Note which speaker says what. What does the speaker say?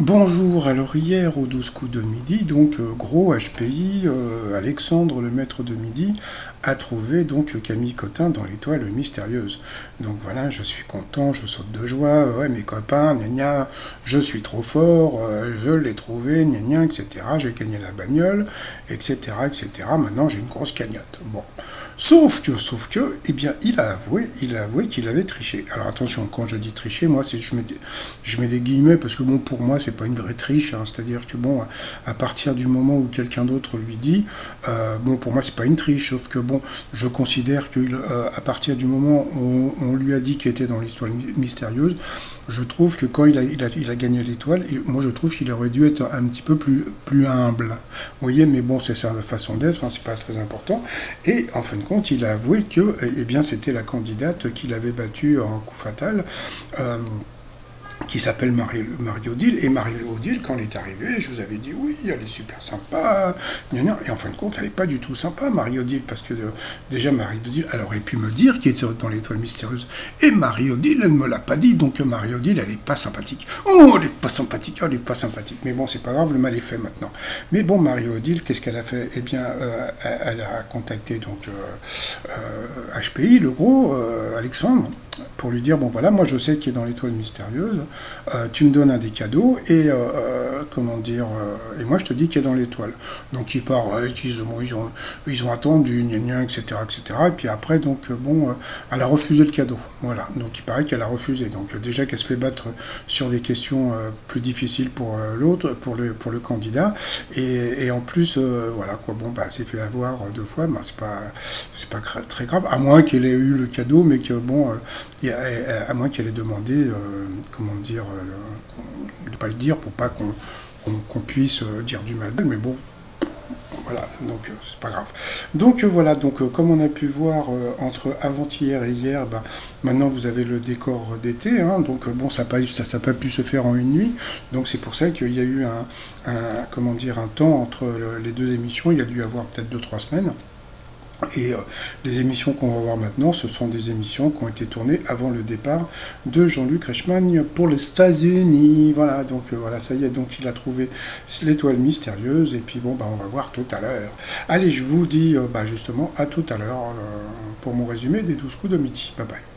Speaker 1: Bonjour, alors hier au 12 coups de midi, donc gros HPI, Alexandre le maître de midi a trouvé donc Camille Cotin dans l'étoile mystérieuse. Donc voilà, je suis content, je saute de joie, ouais mes copains, gna gna, je suis trop fort, je l'ai trouvé, gna gna, etc. J'ai gagné la bagnole, etc. etc. Maintenant j'ai une grosse cagnotte. Bon. Sauf que, eh bien, il a avoué qu'il avait triché. Alors attention, quand je dis tricher, moi, je mets des guillemets parce que bon, pour moi, c'est pas une vraie triche. Hein. C'est-à-dire que bon, à partir du moment où quelqu'un d'autre lui dit, bon, pour moi, c'est pas une triche. Sauf que bon, je considère que à partir du moment où on lui a dit qu'il était dans l'histoire mystérieuse, je trouve que quand il a gagné l'étoile, moi, je trouve qu'il aurait dû être un petit peu plus humble. Vous voyez, mais bon, c'est sa façon d'être, hein, c'est pas très important. Et en fin de compte, il a avoué que eh bien, c'était la candidate qu'il avait battue en coup fatal. euh, qui s'appelle Marie-Odile. Et Marie-Odile, quand elle est arrivée, je vous avais dit oui, elle est super sympa. Et en fin de compte, elle n'est pas du tout sympa, Marie-Odile, parce que déjà, Marie-Odile, elle aurait pu me dire qu'il était dans l'étoile mystérieuse. Et Marie-Odile, elle ne me l'a pas dit, donc Marie-Odile, elle n'est pas sympathique. Oh, elle n'est pas sympathique, oh, elle n'est pas sympathique. Mais bon, c'est pas grave, le mal est fait maintenant. Mais bon, Marie-Odile, qu'est-ce qu'elle a fait? Eh bien, elle a contacté donc HPI, le gros, Alexandre, pour lui dire bon voilà, moi je sais qu'il est dans l'étoile mystérieuse, tu me donnes un des cadeaux et comment dire, et moi je te dis qu'il est dans l'étoile. Donc il part, ils ont attendu, gna gna, etc., etc. Et puis après donc bon, elle a refusé le cadeau. Voilà, donc il paraît qu'elle a refusé. Donc déjà qu'elle se fait battre sur des questions plus difficiles pour l'autre, pour le candidat, et en plus voilà quoi, bon bah c'est fait avoir deux fois, bah, c'est pas très grave, à moins qu'elle ait eu le cadeau, mais que bon, à moins qu'elle ait demandé, comment dire, de ne pas le dire pour pas qu'on puisse dire du mal d'elle, mais bon, voilà, donc c'est pas grave. Donc voilà, donc comme on a pu voir entre avant-hier et hier, bah, maintenant vous avez le décor d'été, hein, donc bon, ça n'a pas pu se faire en une nuit, donc c'est pour ça qu'il y a eu comment dire, un temps entre les deux émissions, il y a dû y avoir peut-être 2 3 semaines. Et les émissions qu'on va voir maintenant, ce sont des émissions qui ont été tournées avant le départ de Jean-Luc Reichmann pour les États-Unis. Voilà, donc voilà, ça y est, donc il a trouvé l'étoile mystérieuse, et puis bon, bah, on va voir tout à l'heure. Allez, je vous dis bah, justement à tout à l'heure pour mon résumé des 12 coups de midi. Bye bye.